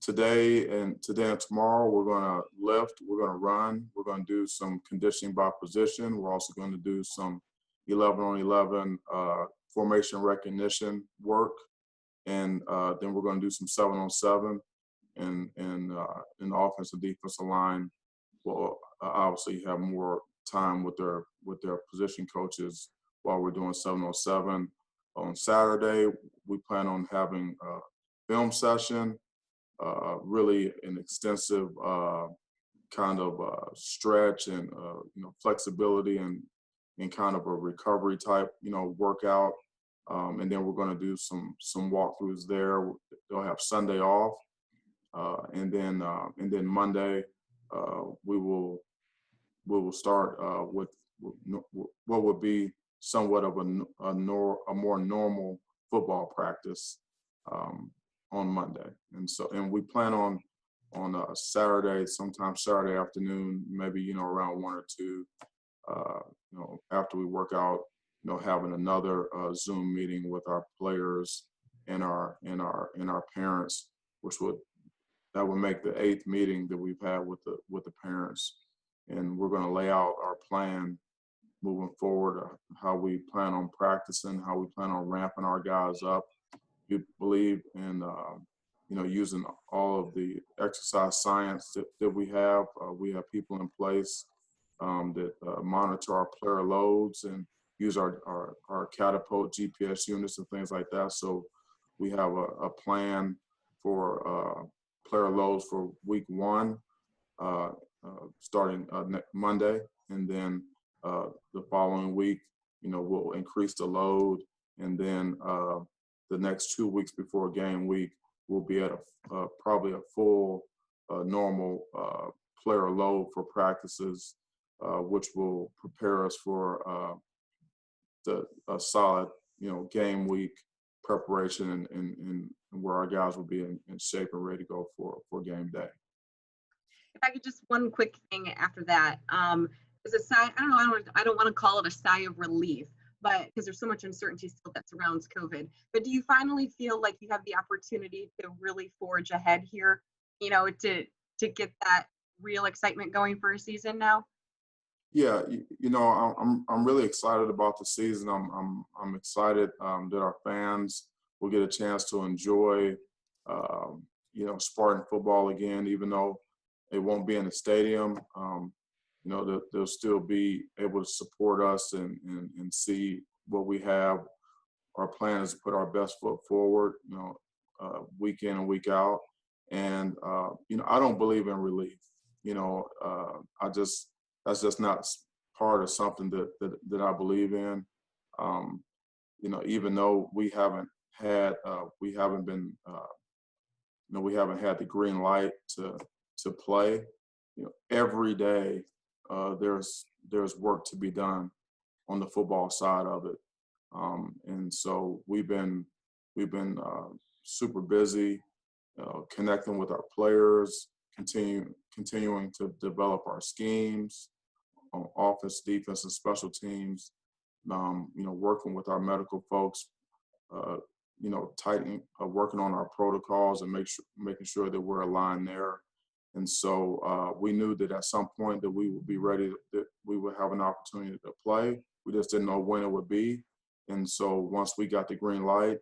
today and tomorrow, we're going to lift, we're going to run, we're going to do some conditioning by position. We're also going to do some 11-on-11 formation recognition work, and then we're going to do some 7-on-7, and the offensive defensive line will obviously have more time with their position coaches while we're doing 7-on-7. On Saturday, we plan on having a film session, really an extensive kind of stretch and flexibility and kind of a recovery type workout, and then we're going to do some walkthroughs there. They'll have Sunday off, and then Monday we will start with what would be somewhat of a more normal football practice on Monday. And we plan on Saturday, sometime Saturday afternoon, maybe around 1 or 2, after we work out, having another Zoom meeting with our players and our parents, that would make the 8th meeting that we've had with the parents. And we're going to lay out our plan moving forward, how we plan on practicing, how we plan on ramping our guys up. We believe in using all of the exercise science that we have. We have people in place that monitor our player loads and use our catapult GPS units and things like that. So we have a plan for player loads for week 1, starting Monday, and then the following week, we'll increase the load, and then the next 2 weeks before game week, we'll be at probably a full normal player load for practices, which will prepare us for a solid game week preparation and where our guys will be in shape and ready to go for game day. If I could just one quick thing after that, is a sigh. I don't want to call it a sigh of relief, but because there's so much uncertainty still that surrounds COVID. But do you finally feel like you have the opportunity to really forge ahead here? To get that real excitement going for a season now? Yeah, I'm really excited about the season. I'm excited that our fans will get a chance to enjoy Spartan football again, even though it won't be in the stadium. They'll still be able to support us and see what we have. Our plan is to put our best foot forward, week in and week out. And I don't believe in relief. That's just not part of something that I believe in. Even though we haven't had the green light to play, every day there's work to be done on the football side of it, and so we've been super busy connecting with our players, continuing to develop our schemes on offense, defense, and special teams. Working with our medical folks, working on our protocols and making sure that we're aligned there. And so we knew that at some point that we would be ready, that we would have an opportunity to play. We just didn't know when it would be. And so once we got the green light,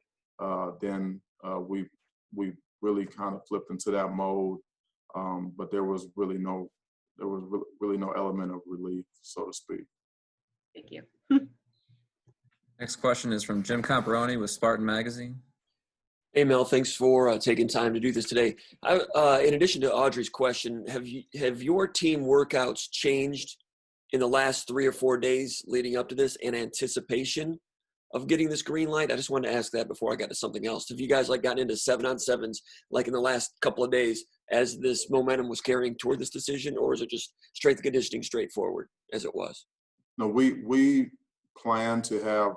then we really kind of flipped into that mode. But there was really no element of relief, so to speak. Thank you. Next question is from Jim Comparoni with Spartan Magazine. Hey, Mel, thanks for taking time to do this today. In addition to Audrey's question, have your team workouts changed in the last 3 or 4 days leading up to this in anticipation of getting this green light? I just wanted to ask that before I got to something else. Have you guys gotten into 7-on-7s in the last couple of days as this momentum was carrying toward this decision, or is it just strength conditioning straightforward as it was? No, we plan to have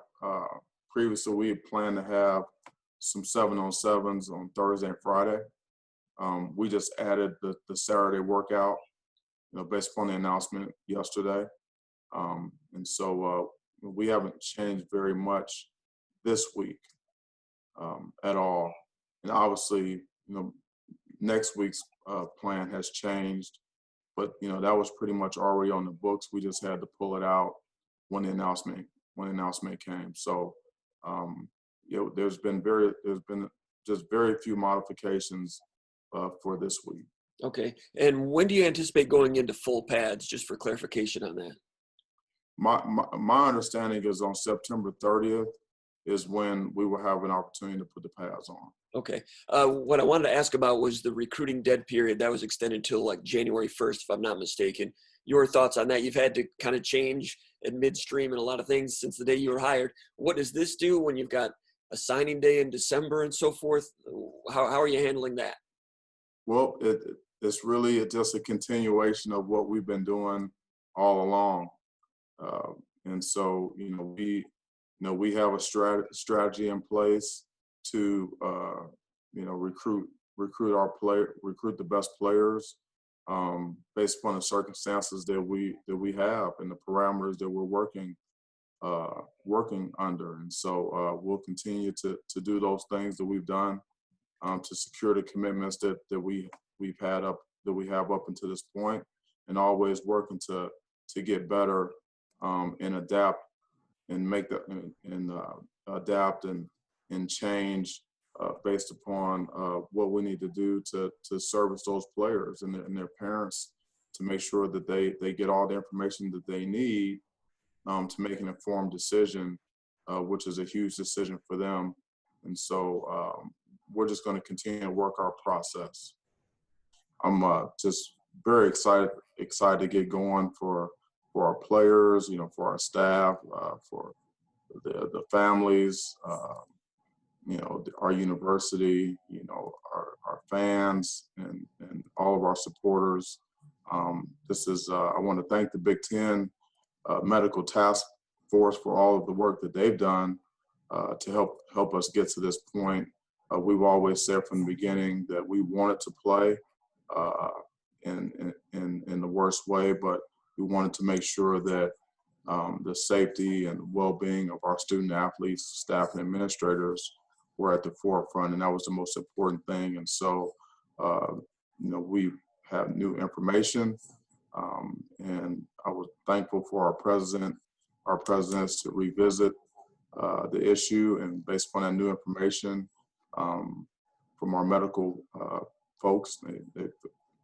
previously we had planned to have some 7-on-7s on Thursday and Friday. We just added the Saturday workout, based upon the announcement yesterday. And so we haven't changed very much this week at all. And obviously, next week's plan has changed, but that was pretty much already on the books. We just had to pull it out when the announcement came. So there's been just very few modifications for this week. Okay. And when do you anticipate going into full pads, just for clarification on that? My understanding is on September 30th is when we will have an opportunity to put the pads on. Okay. What I wanted to ask about was the recruiting dead period that was extended till like January 1st, if I'm not mistaken. Your thoughts on that? You've had to kind of change at midstream and a lot of things since the day you were hired. What does this do when you've got a signing day in December and so forth? How are you handling that? Well, it's really just a continuation of what we've been doing all along. And so, we have a strategy in place to, recruit the best players based upon the circumstances that we have and the parameters that we're working under. And so we'll continue to do those things that we've done to secure the commitments that we have up until this point, and always working to get better and adapt and adapt and change based upon what we need to do to service those players and their parents, to make sure that they get all the information that they need to make an informed decision, which is a huge decision for them. And so we're just going to continue to work our process. I'm just very excited to get going for our players, for our staff, for the families, our university, our fans, and all of our supporters. I want to thank the Big Ten Medical Task Force for all of the work that they've done to help us get to this point. We've always said from the beginning that we wanted to play in the worst way, but we wanted to make sure that the safety and well-being of our student athletes, staff, and administrators were at the forefront, and that was the most important thing. And so, we have new information, and I was thankful for our presidents to revisit the issue, and based upon that new information from our medical folks,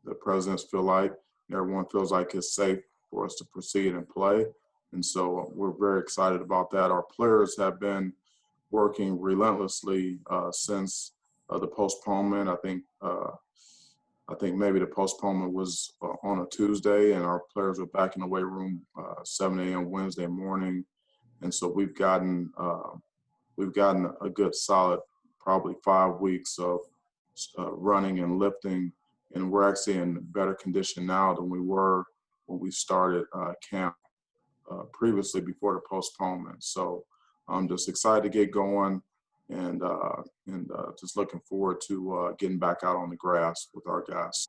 the presidents feel like everyone feels like it's safe for us to proceed and play. And so we're very excited about that. Our players have been working relentlessly since the postponement. I think maybe the postponement was on a Tuesday, and our players were back in the weight room 7 a.m. Wednesday morning. And so we've gotten a good solid probably 5 weeks of running and lifting, and we're actually in better condition now than we were when we started camp previously before the postponement. So I'm just excited to get going, and just looking forward to getting back out on the grass with our guys.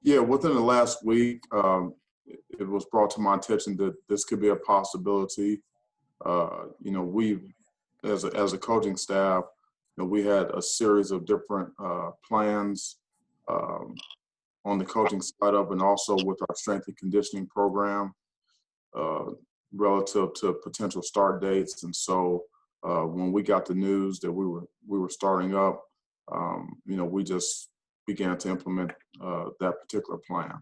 Yeah, within the last week, it was brought to my attention that this could be a possibility. We've, as a coaching staff, we had a series of different plans on the coaching side of, and also with our strength and conditioning program relative to potential start dates. And so when we got the news that we were starting up, we just began to implement that particular plan.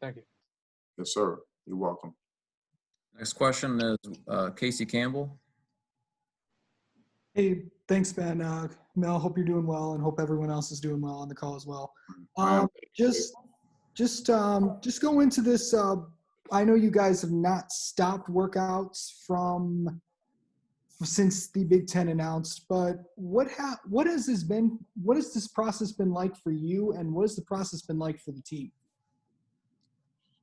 Thank you. Yes, sir. You're welcome. Next question is Casey Campbell. Hey, thanks, Ben. Mel, hope you're doing well, and hope everyone else is doing well on the call as well. Just go into this. I know you guys have not stopped workouts since the Big Ten announced, but what has this process been like for you, and what has the process been like for the team?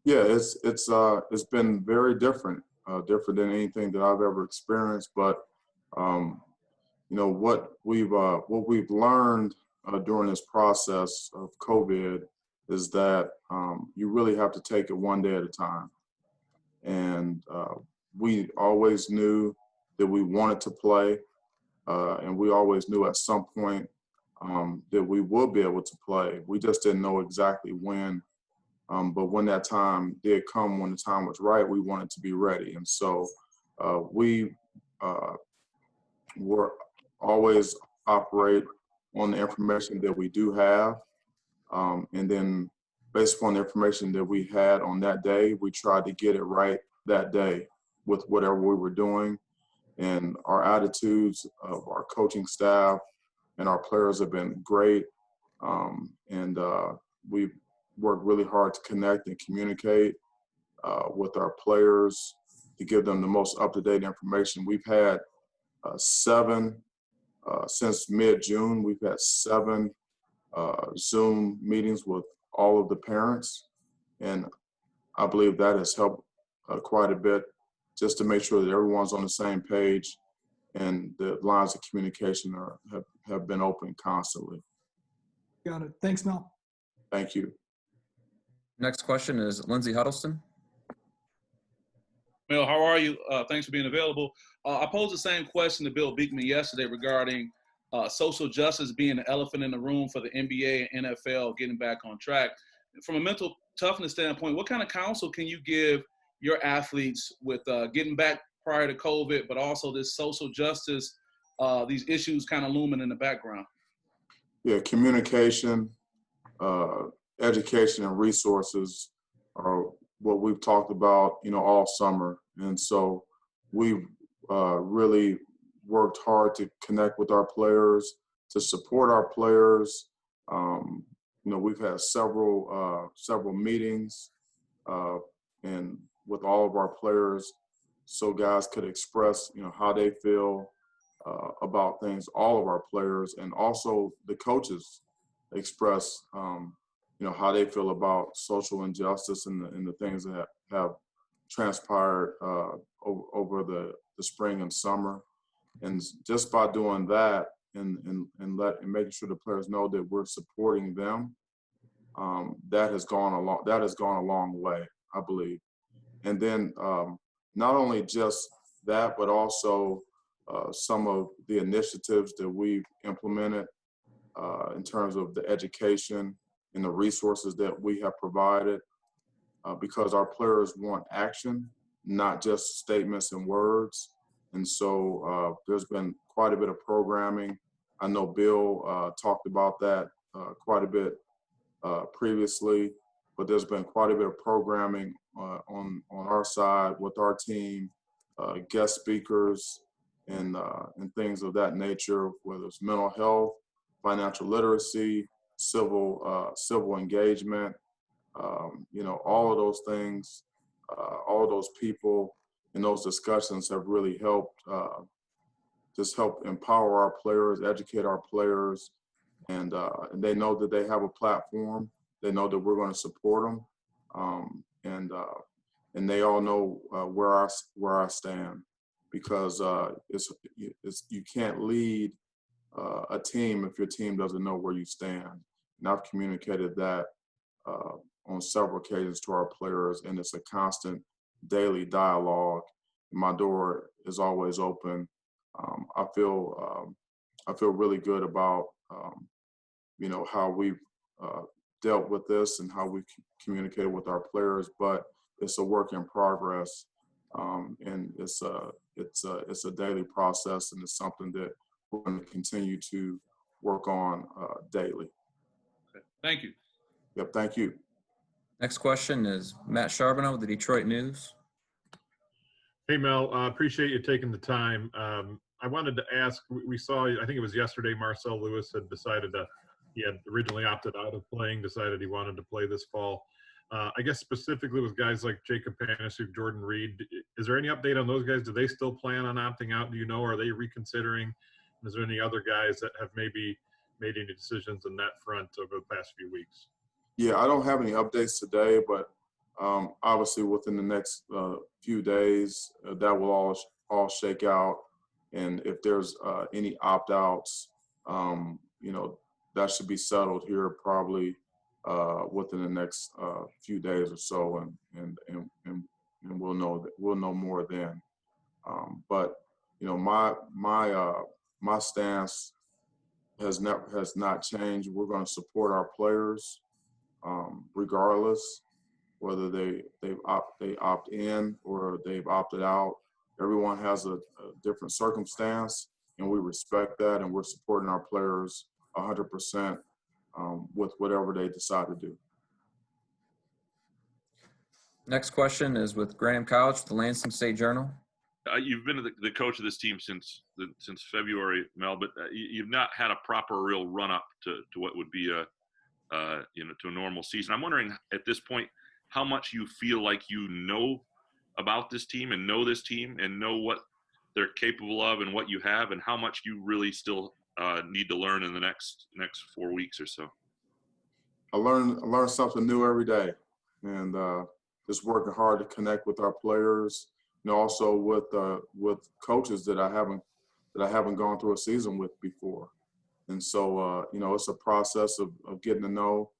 Yeah, it's been very different than anything that I've ever experienced. But what we've learned during this process of COVID is that you really have to take it one day at a time. And we always knew that we wanted to play, and we always knew at some point that we will be able to play. We just didn't know exactly when. But when that time did come, when the time was right, we wanted to be ready. And so we were always operate on the information that we do have. And then based upon the information that we had on that day, we tried to get it right that day with whatever we were doing. And our attitudes of our coaching staff and our players have been great. And we've worked really hard to connect and communicate with our players to give them the most up-to-date information. We've had since mid-June, we've had 7 Zoom meetings with all of the parents. And I believe that has helped quite a bit just to make sure that everyone's on the same page and the lines of communication have been open constantly. Got it. Thanks, Mel. Thank you. Next question is Lindsey Huddleston. Mel, how are you? Thanks for being available. I posed the same question to Bill Beekman yesterday regarding social justice being the elephant in the room for the NBA and NFL getting back on track. From a mental toughness standpoint, what kind of counsel can you give your athletes with getting back prior to COVID, but also this social justice, these issues kind of looming in the background? Yeah, communication, education, and resources are what we've talked about, all summer. And so we've really worked hard to connect with our players, to support our players. We've had several meetings and with all of our players, so guys could express, how they feel about things. All of our players and also the coaches express, how they feel about social injustice and the things that have transpired over the spring and summer. And just by doing that and making sure the players know that we're supporting them, that has gone a long way, I believe. And then not only just that, but also some of the initiatives that we've implemented in terms of the education and the resources that we have provided, because our players want action, not just statements and words. And so there's been quite a bit of programming. I know Bill talked about that quite a bit previously, but there's been quite a bit of programming on our side with our team, guest speakers, and things of that nature, whether it's mental health, financial literacy, civil engagement, all of those things, all of those people in those discussions have really helped just help empower our players, educate our players, and they know that they have a platform. They know that we're going to support them, and they all know where I stand, because you can't lead a team if your team doesn't know where you stand. And I've communicated that on several occasions to our players, and it's a constant daily dialogue. My door is always open. I feel really good about how we've dealt with this and how we've communicated with our players, but it's a work in progress, and it's a daily process, and it's something that we're going to continue to work on daily. Okay. Thank you. Yep, thank you. Next question is Matt Charbonneau with the Detroit News. Hey, Mel, appreciate you taking the time. I wanted to ask, we saw, I think it was yesterday, Marcel Lewis had decided he had originally opted out of playing, decided he wanted to play this fall. I guess specifically with guys like Jacob Panasiuk, Jordan Reed, is there any update on those guys? Do they still plan on opting out? Do you know, are they reconsidering? Is there any other guys that have maybe made any decisions on that front over the past few weeks? Yeah, I don't have any updates today, but obviously within the next few days, that will all shake out. And if there's any opt-outs, that should be settled here probably within the next few days or so, and we'll know more then. But my stance has not changed. We're going to support our players regardless, whether they opt in or they've opted out. Everyone has a different circumstance, and we respect that, and we're supporting our players 100% with whatever they decide to do. Next question is with Graham Couch, the Lansing State Journal. You've been the coach of this team since February, Mel, but you've not had a proper real run up to what would be to a normal season. I'm wondering at this point how much you feel like you know about this team and know this team and know what they're capable of and what you have, and how much you really still need to learn in the next 4 weeks or so. I learn something new every day, and just working hard to connect with our players, and also with coaches that I haven't gone through a season with before. And so it's a process of getting to know.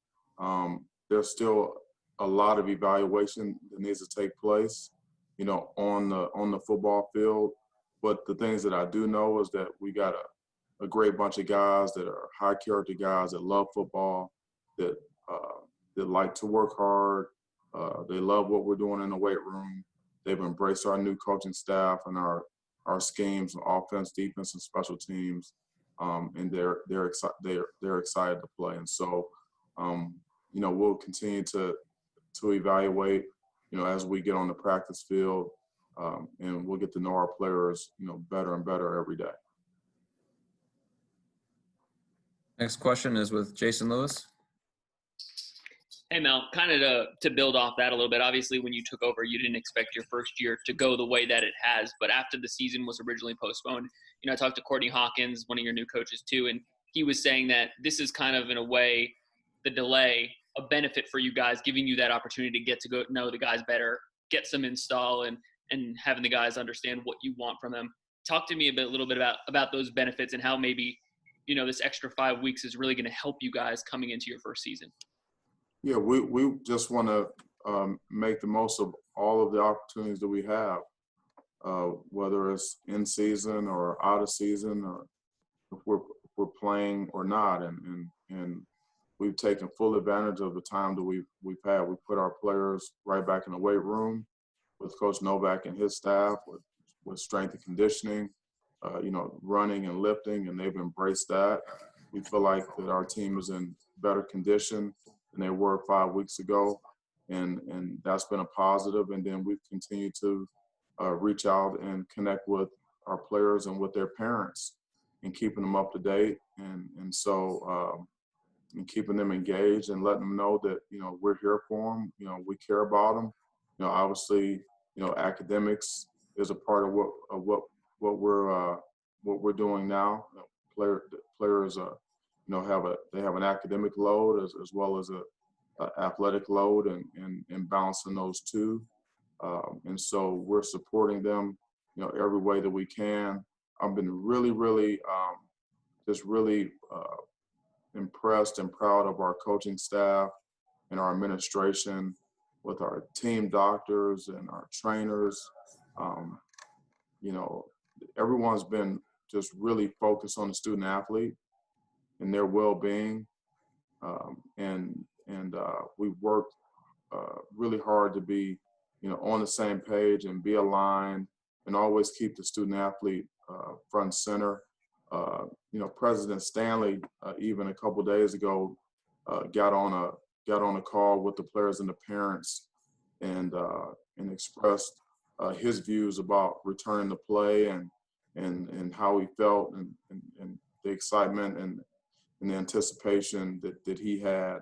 There's still a lot of evaluation that needs to take place, on the football field. But the things that I do know is that we got a great bunch of guys that are high character guys that love football, that like to work hard. They love what we're doing in the weight room. They've embraced our new coaching staff and our schemes, offense, defense, and special teams, and they're excited to play. And so, we'll continue to evaluate, as we get on the practice field, and we'll get to know our players, better and better every day. Next question is with Jason Lewis. Hey, Mel, kind of to build off that a little bit, obviously when you took over, you didn't expect your first year to go the way that it has, but after the season was originally postponed, I talked to Courtney Hawkins, one of your new coaches too, and he was saying that this is kind of, in a way, the delay, a benefit for you guys, giving you that opportunity to get to go know the guys better, get some install, and having the guys understand what you want from them. Talk to me a little bit about those benefits and how maybe, this extra 5 weeks is really going to help you guys coming into your first season. Yeah, we just want to make the most of all of the opportunities that we have, whether it's in season or out of season, or if we're playing or not, and we've taken full advantage of the time that we've had. We put our players right back in the weight room with Coach Novak and his staff with strength and conditioning, running and lifting, and they've embraced that. We feel like that our team is in better condition than they were 5 weeks ago, and that's been a positive. And then we've continued to reach out and connect with our players and with their parents, and keeping them up to date, and so and keeping them engaged and letting them know that we're here for them. We care about them. Obviously, academics is a part of what we're doing now. Players have an academic load as well as a athletic load, and balancing those two. And so we're supporting them, every way that we can. I've been really impressed and proud of our coaching staff and our administration, with our team doctors and our trainers. Everyone's been just really focused on the student athlete and their well-being, and we've worked really hard to be on the same page and be aligned, and always keep the student athlete front and center. President Stanley, even a couple of days ago, got on a call with the players and the parents, and expressed his views about returning to play, and how he felt, and the excitement and the anticipation that he had,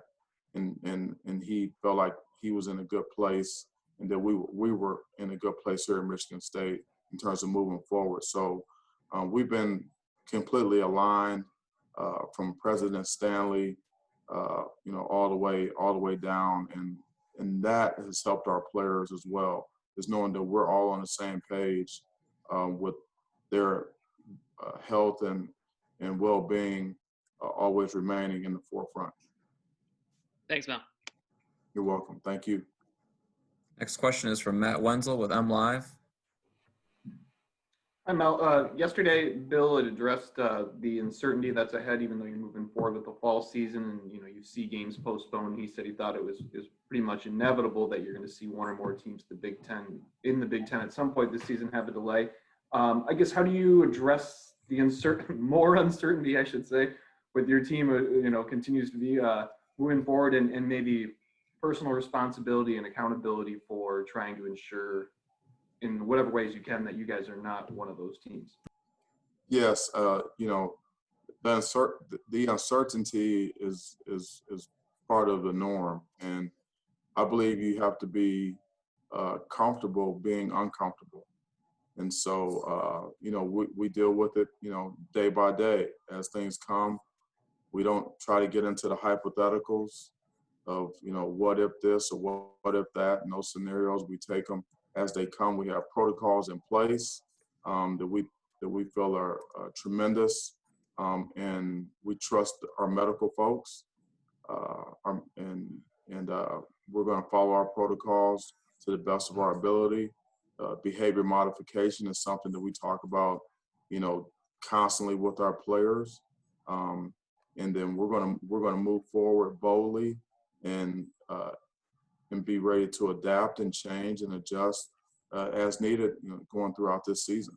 and he felt like he was in a good place, and that we were in a good place here in Michigan State in terms of moving forward. So we've been completely aligned, from President Stanley, all the way down, and that has helped our players as well, is knowing that we're all on the same page, with their health and well-being always remaining in the forefront. Thanks, Mel. You're welcome. Thank you. Next question is from Matt Wenzel with MLive. Hi, Mel. Yesterday, Bill had addressed the uncertainty that's ahead, even though you're moving forward with the fall season, and you see games postponed. He said he thought it was pretty much inevitable that you're going to see one or more teams in the Big Ten at some point this season have a delay. I guess how do you address the more uncertainty, I should say, with your team? Continues to be moving forward, and maybe personal responsibility and accountability for trying to ensure, in whatever ways you can, that you guys are not one of those teams. Yes, the uncertainty is part of the norm, and I believe you have to be comfortable being uncomfortable. And so, we deal with it, day by day as things come. We don't try to get into the hypotheticals of, what if this or what if that. In those scenarios, we take them as they come. We have protocols in place that we feel are tremendous, and we trust our medical folks, and we're going to follow our protocols to the best of our ability. Behavior modification is something that we talk about, constantly with our players, and then we're going to move forward boldly and be ready to adapt and change and adjust as needed, going throughout this season.